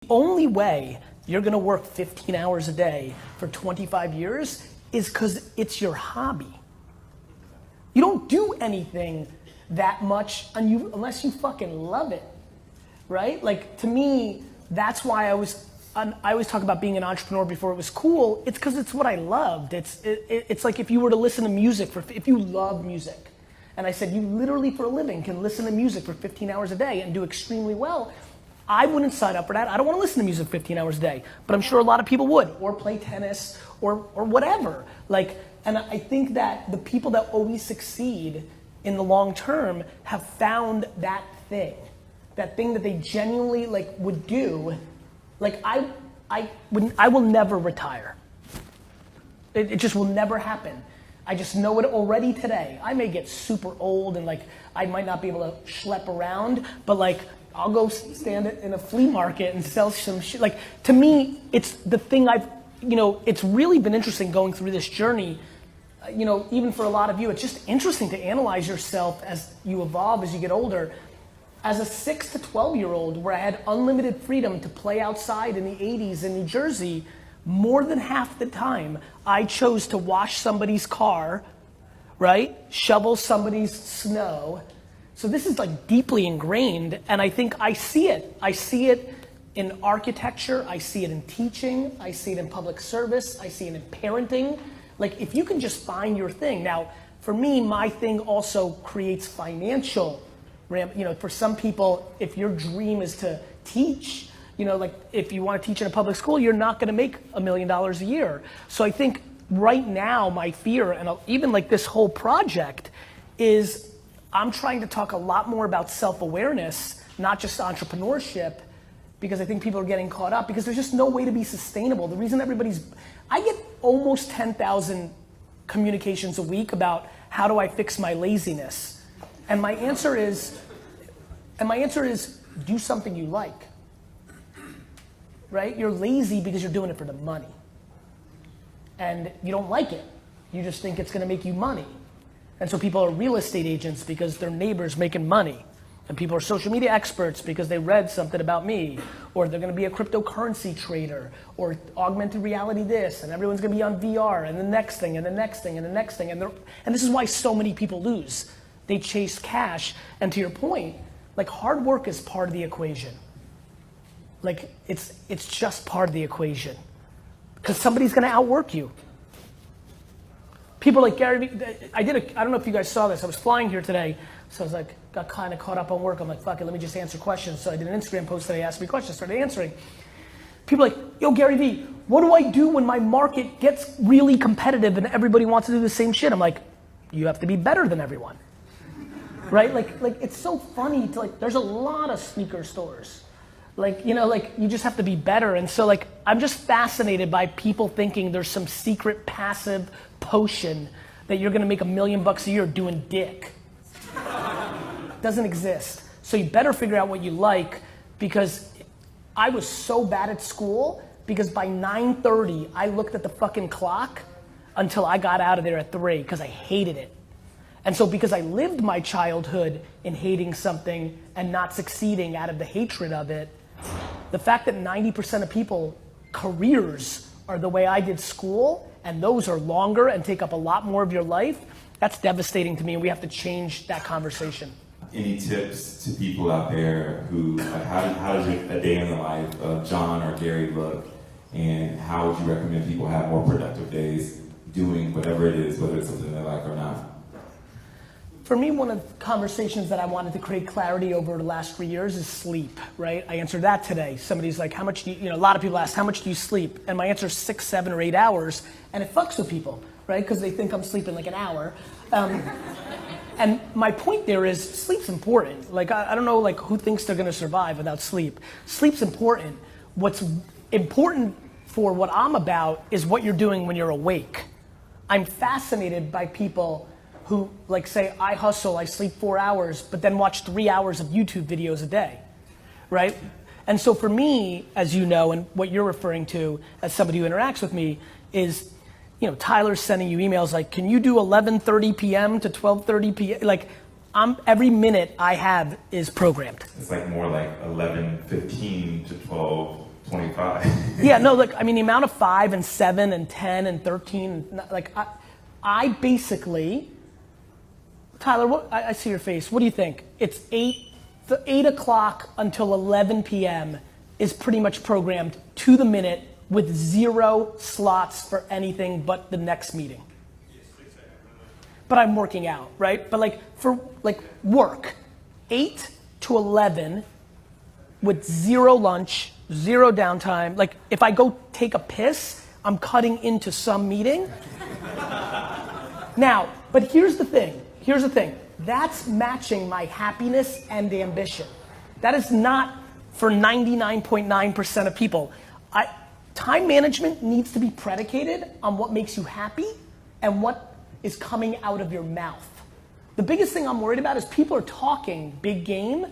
Only way you're gonna work 15 hours a day for 25 years is because it's your hobby. You don't do anything that much unless you fucking love it, right? Like, to me, that's why I always talk about being an entrepreneur before it was cool. It's because it's what I loved. It's like if you were to listen to music, if you love music, and I said you literally for a living can listen to music for 15 hours a day and do extremely well, I wouldn't sign up for that. I don't want to listen to music 15 hours a day, but I'm sure a lot of people would, or play tennis, or whatever. Like, and I think that the people that always succeed in the long term have found that thing that they genuinely like would do. Like I will never retire. It just will never happen. I just know it already today. I may get super old and like I might not be able to schlep around, but like I'll go stand in a flea market and sell some shit. Like, to me, it's the thing it's really been interesting going through this journey. Even for a lot of you, it's just interesting to analyze yourself as you evolve, as you get older. As a 6 to 12-year-old, where I had unlimited freedom to play outside in the 80s in New Jersey, more than half the time, I chose to wash somebody's car, right? Shovel somebody's snow. So this is like deeply ingrained, and I think I see it. I see it in architecture, I see it in teaching, I see it in public service, I see it in parenting. Like, if you can just find your thing. Now, for me, my thing also creates financial for some people, if your dream is to teach, like if you want to teach in a public school, you're not going to make $1 million a year. So I think right now my fear, and even like this whole project, is I'm trying to talk a lot more about self-awareness, not just entrepreneurship, because I think people are getting caught up because there's just no way to be sustainable. The reason I get almost 10,000 communications a week about how do I fix my laziness. And my answer is do something you like, right? You're lazy because you're doing it for the money. And you don't like it. You just think it's gonna make you money. And so people are real estate agents because their neighbor's making money. And people are social media experts because they read something about me. Or they're gonna be a cryptocurrency trader, or augmented reality this, and everyone's gonna be on VR, and the next thing, and the next thing, and the next thing. And this is why so many people lose. They chase cash, and to your point, like, hard work is part of the equation. Like, it's just part of the equation. Because somebody's gonna outwork you. People like Gary Vee, I don't know if you guys saw this, I was flying here today, so I was like, got kind of caught up on work. I'm like, fuck it, let me just answer questions. So I did an Instagram post today, asked me questions, started answering. People are like, yo, Gary Vee, what do I do when my market gets really competitive and everybody wants to do the same shit? I'm like, you have to be better than everyone. Right? Like it's so funny to there's a lot of sneaker stores. You just have to be better. And so I'm just fascinated by people thinking there's some secret passive potion that you're gonna make $1 million a year doing dick. Doesn't exist. So you better figure out what you like, because I was so bad at school because by 9:30 I looked at the fucking clock until I got out of there at 3 because I hated it. And so because I lived my childhood in hating something and not succeeding out of the hatred of it, the fact that 90% of people careers are the way I did school, and those are longer and take up a lot more of your life, that's devastating to me, and we have to change that conversation. Any tips to people out there who, how does a day in the life of John or Gary look, and how would you recommend people have more productive days doing whatever it is, whether it's something they like or not? For me, one of the conversations that I wanted to create clarity over the last 3 years is sleep, right? I answered that today. Somebody's like, how much do you, a lot of people ask, how much do you sleep? And my answer is 6, 7, or 8 hours, and it fucks with people, right? Because they think I'm sleeping like an hour. And my point there is sleep's important. I don't know who thinks they're gonna survive without sleep. Sleep's important. What's important for what I'm about is what you're doing when you're awake. I'm fascinated by people who say, I hustle, I sleep 4 hours, but then watch 3 hours of YouTube videos a day, right? And so for me, as you know, and what you're referring to as somebody who interacts with me is, Tyler's sending you emails like, can you do 11:30 p.m. to 12:30 p.m.? Every minute I have is programmed. It's more like 11:15 to 12:15 25. Yeah, no, look, I mean, the amount of 5 and 7 and 10 and 13, like, I basically, Tyler, I see your face. What do you think? It's 8 o'clock until 11 p.m. is pretty much programmed to the minute with 0 slots for anything but the next meeting. But I'm working out, right? But like for like work, 8 to 11 with 0 lunch, 0 downtime. Like if I go take a piss, I'm cutting into some meeting. Now, but here's the thing. That's matching my happiness and ambition. That is not for 99.9% of people. Time management needs to be predicated on what makes you happy and what is coming out of your mouth. The biggest thing I'm worried about is people are talking big game,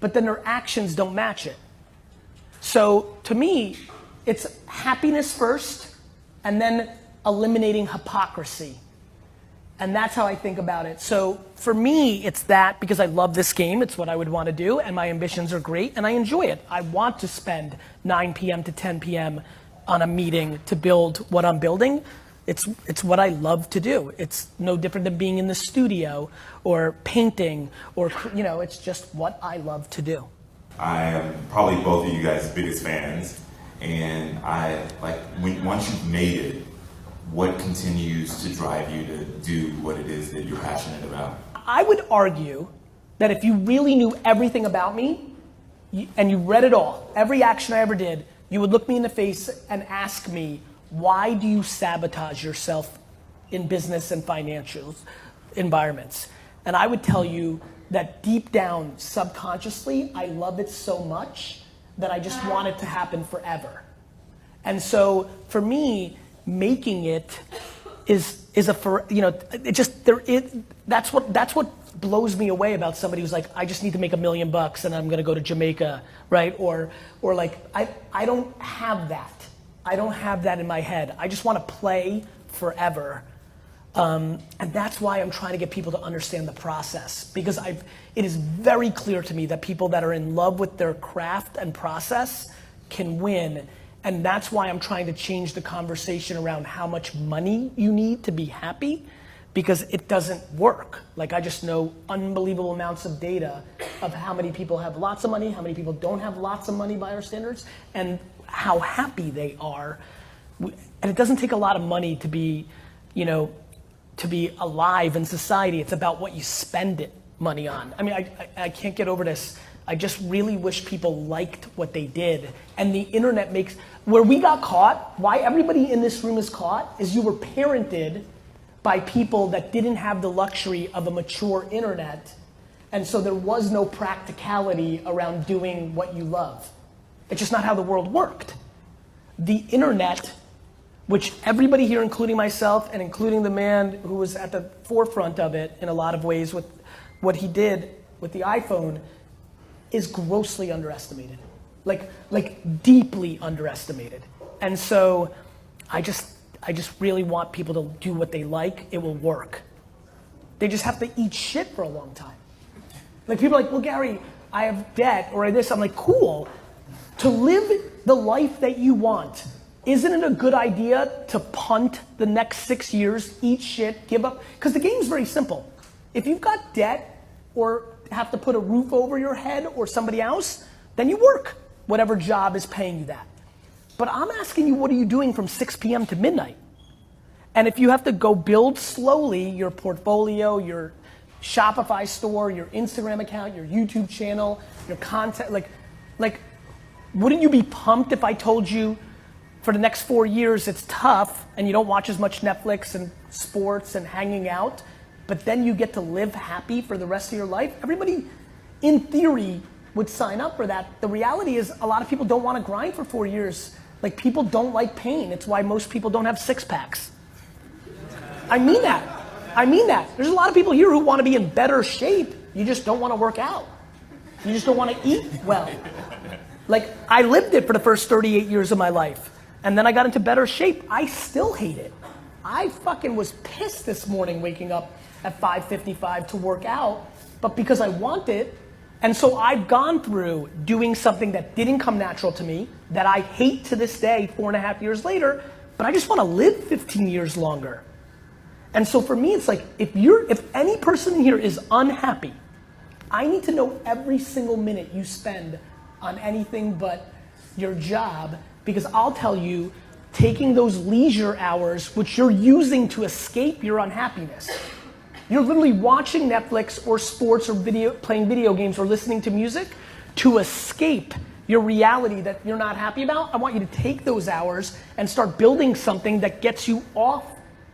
but then their actions don't match it. So to me, it's happiness first and then eliminating hypocrisy. And that's how I think about it. So for me, it's that because I love this game, it's what I would want to do, and my ambitions are great, and I enjoy it. I want to spend 9 p.m. to 10 p.m. on a meeting to build what I'm building. It's what I love to do. It's no different than being in the studio or painting or, it's just what I love to do. I am probably both of you guys' biggest fans, and once you've made it, what continues to drive you to do what it is that you're passionate about? I would argue that if you really knew everything about me and you read it all, every action I ever did, you would look me in the face and ask me, why do you sabotage yourself in business and financial environments? And I would tell you that deep down, subconsciously, I love it so much that I just want it to happen forever. And so for me, making it that's what blows me away about somebody who's like, I just need to make $1 million and I'm gonna go to Jamaica, right? Or like, I don't have that. I don't have that in my head. I just wanna play forever. And that's why I'm trying to get people to understand the process, because it is very clear to me that people that are in love with their craft and process can win. And that's why I'm trying to change the conversation around how much money you need to be happy, because it doesn't work. Like, I just know unbelievable amounts of data of how many people have lots of money, how many people don't have lots of money by our standards, and how happy they are. And it doesn't take a lot of money to be, to be alive in society. It's about what you spend money on. I mean, I can't get over this. I just really wish people liked what they did. And the internet makes, where we got caught, why everybody in this room is caught, is you were parented by people that didn't have the luxury of a mature internet. And so there was no practicality around doing what you love. It's just not how the world worked. The internet, which everybody here, including myself and including the man who was at the forefront of it in a lot of ways with what he did with the iPhone, is grossly underestimated, like deeply underestimated. And so I just really want people to do what they like. It will work. They just have to eat shit for a long time. Like, people are like, well, Gary, I have debt or this. I'm like, cool. To live the life that you want, isn't it a good idea to punt the next 6 years, eat shit, give up? Because the game's very simple. If you've got debt or have to put a roof over your head or somebody else, then you work, whatever job is paying you that. But I'm asking you, what are you doing from 6 p.m. to midnight? And if you have to go build slowly your portfolio, your Shopify store, your Instagram account, your YouTube channel, your content, like, wouldn't you be pumped if I told you for the next 4 years it's tough and you don't watch as much Netflix and sports and hanging out, but then you get to live happy for the rest of your life? Everybody, in theory, would sign up for that. The reality is a lot of people don't want to grind for 4 years. Like, people don't like pain. It's why most people don't have six packs. I mean that. There's a lot of people here who want to be in better shape. You just don't want to work out. You just don't want to eat well. Like, I lived it for the first 38 years of my life. And then I got into better shape. I still hate it. I fucking was pissed this morning waking up at 5:55 to work out, but because I want it. And so I've gone through doing something that didn't come natural to me, that I hate to this day, 4.5 years later, but I just want to live 15 years longer. And so for me, it's like, if any person in here is unhappy, I need to know every single minute you spend on anything but your job, because I'll tell you, taking those leisure hours, which you're using to escape your unhappiness, you're literally watching Netflix or sports or playing video games or listening to music to escape your reality that you're not happy about. I want you to take those hours and start building something that gets you off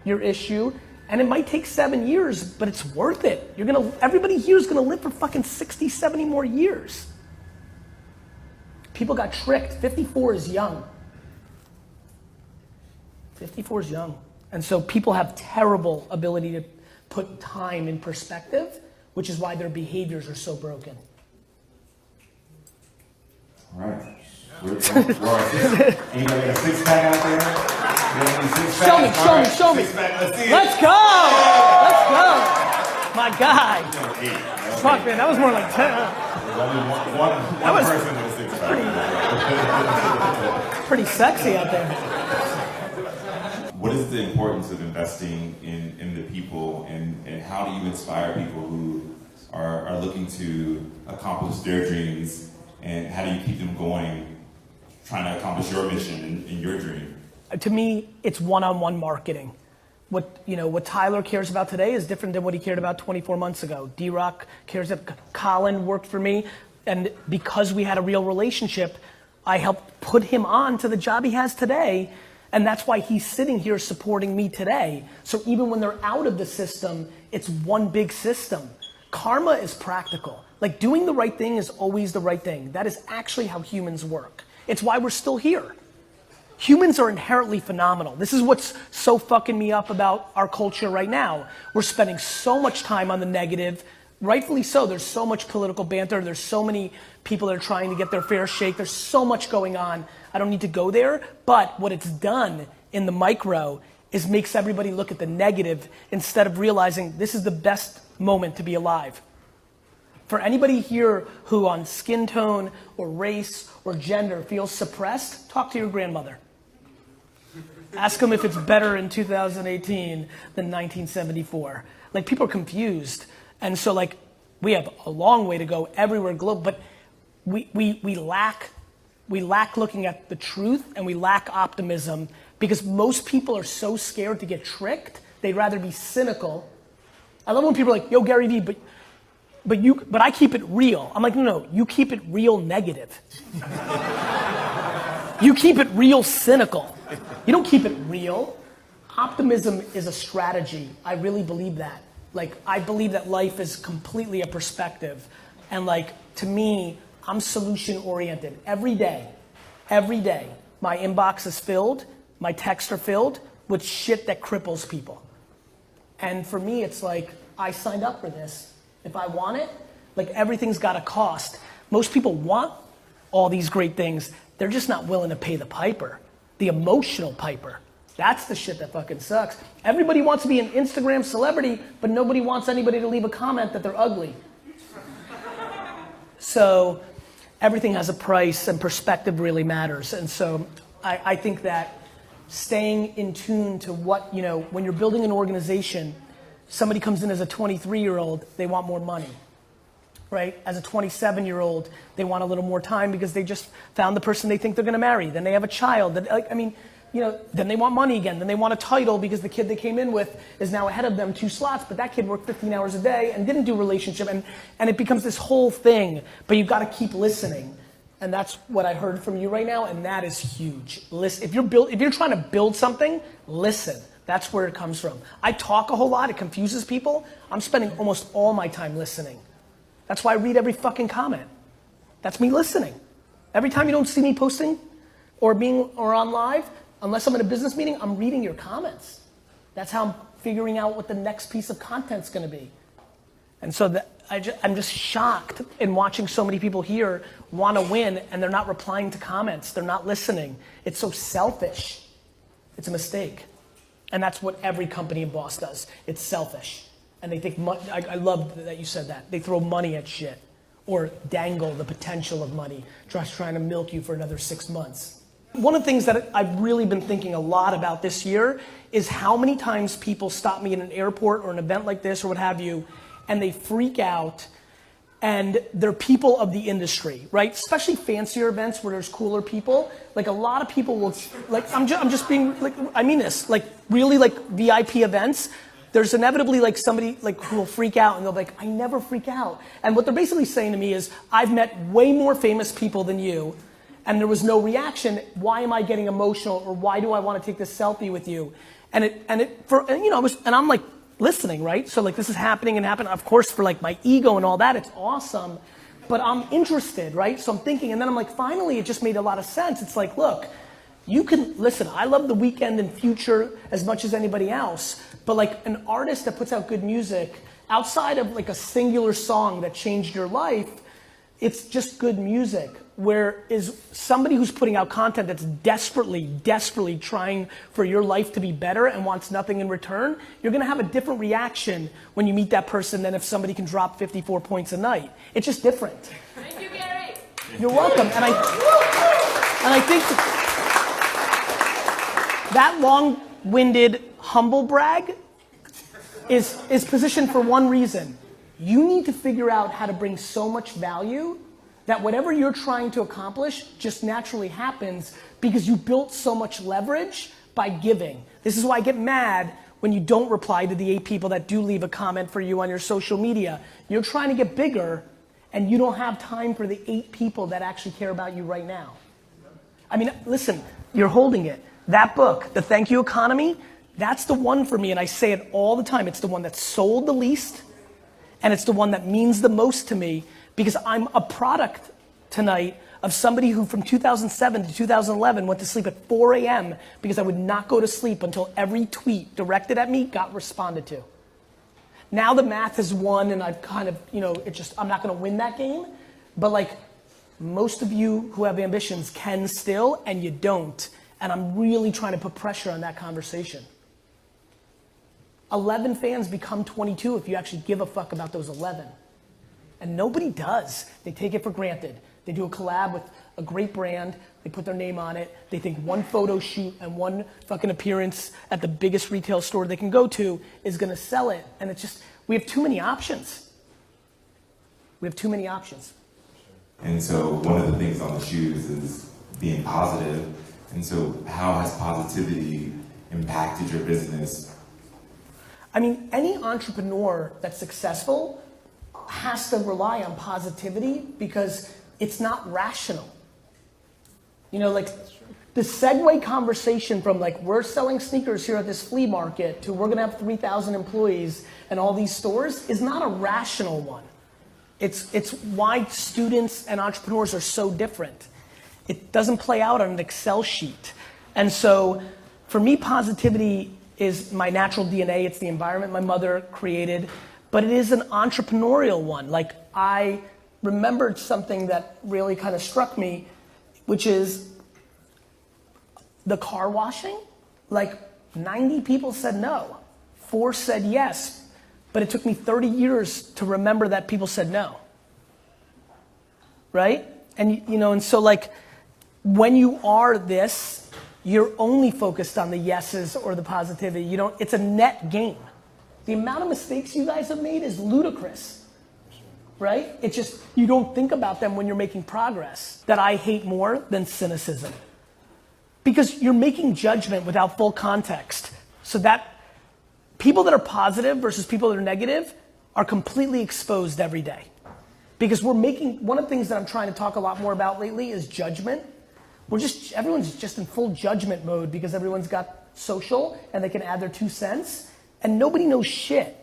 your issue. And it might take 7 years, but it's worth it. Everybody here is gonna live for fucking 60, 70 more years. People got tricked. 54 is young. 54 is young. And so people have terrible ability to put time in perspective, which is why their behaviors are so broken. All right. Anybody got a six-pack out there? Show me. Six-pack, let's see it. Let's go. My guy. Fuck, man, that was more like 10. Only one person with a six-pack. Pretty sexy out there. What is the importance of investing in the people, and how do you inspire people who are looking to accomplish their dreams, and how do you keep them going, trying to accomplish your mission and your dream? To me, it's one-on-one marketing. What Tyler cares about today is different than what he cared about 24 months ago. D-Rock cares about, Colin worked for me, and because we had a real relationship, I helped put him on to the job he has today, and that's why he's sitting here supporting me today. So even when they're out of the system, it's one big system. Karma is practical. Like, doing the right thing is always the right thing. That is actually how humans work. It's why we're still here. Humans are inherently phenomenal. This is what's so fucking me up about our culture right now. We're spending so much time on the negative, rightfully so. There's so much political banter. There's so many people that are trying to get their fair shake. There's so much going on. I don't need to go there, but what it's done in the micro is makes everybody look at the negative instead of realizing this is the best moment to be alive. For anybody here who on skin tone or race or gender feels suppressed, talk to your grandmother. Ask them if it's better in 2018 than 1974. Like, people are confused. And so, like, we have a long way to go everywhere global, but we lack looking at the truth, and we lack optimism because most people are so scared to get tricked, they'd rather be cynical. I love when people are like, yo, Gary Vee, but I keep it real. I'm like, no, you keep it real negative. You keep it real cynical. You don't keep it real. Optimism is a strategy. I really believe that. Like, I believe that life is completely a perspective. And like, to me, I'm solution oriented. Every day, my inbox is filled, my texts are filled with shit that cripples people. And for me, it's like, I signed up for this. If I want it, like, everything's got a cost. Most people want all these great things. They're just not willing to pay the piper, the emotional piper. That's the shit that fucking sucks. Everybody wants to be an Instagram celebrity, but nobody wants anybody to leave a comment that they're ugly. So everything has a price, and perspective really matters. And so I think that staying in tune to what, when you're building an organization, somebody comes in as a 23-year-old, they want more money, right? As a 27-year-old, they want a little more time because they just found the person they think they're gonna marry. Then they have a child. Then they want money again. Then they want a title because the kid they came in with is now ahead of them 2 slots, but that kid worked 15 hours a day and didn't do relationship, and it becomes this whole thing, but you've gotta keep listening. And that's what I heard from you right now, and that is huge. Listen, if you're trying to build something, listen. That's where it comes from. I talk a whole lot, it confuses people. I'm spending almost all my time listening. That's why I read every fucking comment. That's me listening. Every time you don't see me posting or on live, unless I'm in a business meeting, I'm reading your comments. That's how I'm figuring out what the next piece of content's gonna be. And so I'm just shocked in watching so many people here wanna win and they're not replying to comments, they're not listening. It's so selfish. It's a mistake. And that's what every company and boss does. It's selfish. And they think, I love that you said that. They throw money at shit. or dangle the potential of money, just trying to milk you for another 6 months. One of the things that I've really been thinking a lot about this year is how many times people stop me in an airport or an event like this or what have you, and they freak out, and they're people of the industry, right? Especially fancier events where there's cooler people. Like a lot of people will, like I'm just being, like, I mean this, like really like VIP events, there's inevitably like somebody like who will freak out and they'll be like, I never freak out. And what they're basically saying to me is, I've met way more famous people than you, and there was no reaction. Why am I getting emotional, or why do I want to take this selfie with you? And I'm like listening, right? So like this is happening and happening. Of course, for like my ego and all that, it's awesome, but I'm interested, right? So I'm thinking, and then I'm like, finally, it just made a lot of sense. It's like, look, you can listen. I love The Weeknd and Future as much as anybody else, but like an artist that puts out good music outside of like a singular song that changed your life, it's just good music. Whereas somebody who's putting out content that's desperately trying for your life to be better and wants nothing in return, you're gonna have a different reaction when you meet that person than if somebody can drop 54 points a night. It's just different. Thank you, Gary. You're welcome. And I think that long-winded humble brag is positioned for one reason. You need to figure out how to bring so much value that whatever you're trying to accomplish just naturally happens because you built so much leverage by giving. This is why I get mad when you don't reply to the 8 people that do leave a comment for you on your social media. You're trying to get bigger and you don't have time for the 8 people that actually care about you right now. I mean, listen, you're holding it. That book, The Thank You Economy, that's the one for me, and I say it all the time. It's the one that sold the least, and it's the one that means the most to me, because I'm a product tonight of somebody who from 2007 to 2011 went to sleep at 4 a.m. because I would not go to sleep until every tweet directed at me got responded to. Now the math has won, and I've kind of, I'm not gonna win that game, but like most of you who have ambitions can still, and you don't, and I'm really trying to put pressure on that conversation. 11 fans become 22 if you actually give a fuck about those 11. And nobody does. They take it for granted. They do a collab with a great brand, they put their name on it, they think one photo shoot and one fucking appearance at the biggest retail store they can go to is gonna sell it. And it's just, we have too many options. We have too many options. And so one of the things on the shoes is being positive. And so how has positivity impacted your business? I mean, any entrepreneur that's successful has to rely on positivity because it's not rational. Like the segue conversation from like, we're selling sneakers here at this flea market to we're gonna have 3,000 employees and all these stores is not a rational one. It's why students and entrepreneurs are so different. It doesn't play out on an Excel sheet. And so for me, positivity is my natural DNA. It's the environment my mother created, but it is an entrepreneurial one. Like I remembered something that really kind of struck me, which is the car washing. Like 90 people said no, 4 said yes, but it took me 30 years to remember that people said no. Right? And and so like when you are this, you're only focused on the yeses or the positivity. It's a net gain. The amount of mistakes you guys have made is ludicrous, right? It's just, you don't think about them when you're making progress. That I hate more than cynicism. Because you're making judgment without full context. So that people that are positive versus people that are negative are completely exposed every day. Because one of the things that I'm trying to talk a lot more about lately is judgment. Everyone's just in full judgment mode because everyone's got social and they can add their 2 cents and nobody knows shit.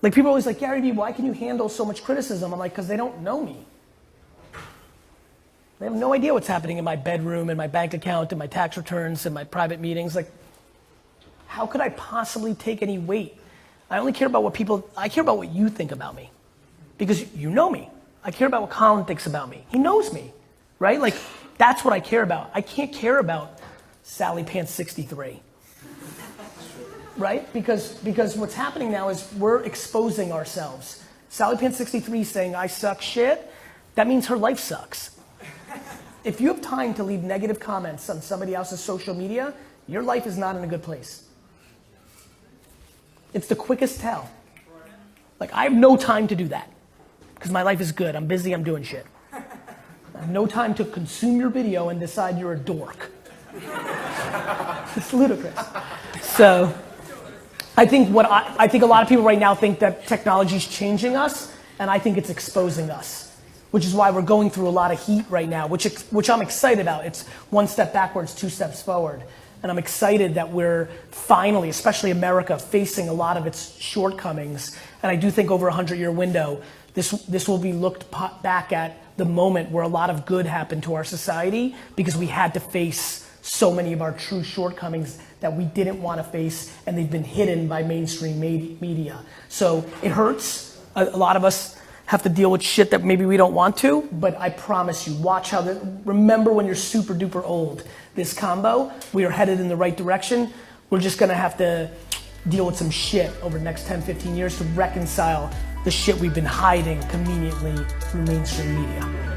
Like people are always like, Gary Vee, why can you handle so much criticism? I'm like, because they don't know me. They have no idea what's happening in my bedroom, in my bank account, in my tax returns, in my private meetings. Like, how could I possibly take any weight? I only care about I care about what you think about me. Because you know me. I care about what Colin thinks about me. He knows me. Right? Like, that's what I care about. I can't care about Sally Pants 63. Right? Because what's happening now is we're exposing ourselves. SallyPants63 saying I suck shit, that means her life sucks. If you have time to leave negative comments on somebody else's social media, your life is not in a good place. It's the quickest tell. Like, I have no time to do that because my life is good. I'm busy, I'm doing shit. I have no time to consume your video and decide you're a dork. It's ludicrous. So, I think a lot of people right now think that technology is changing us, and I think it's exposing us, which is why we're going through a lot of heat right now, which I'm excited about. It's one step backwards, two steps forward. And I'm excited that we're finally, especially America, facing a lot of its shortcomings. And I do think over a 100-year window, this will be looked back at the moment where a lot of good happened to our society because we had to face so many of our true shortcomings that we didn't want to face, and they've been hidden by mainstream media. So it hurts. A lot of us have to deal with shit that maybe we don't want to, but I promise you, watch how remember when you're super duper old, this combo, we are headed in the right direction. We're just gonna have to deal with some shit over the next 10, 15 years to reconcile the shit we've been hiding conveniently through mainstream media.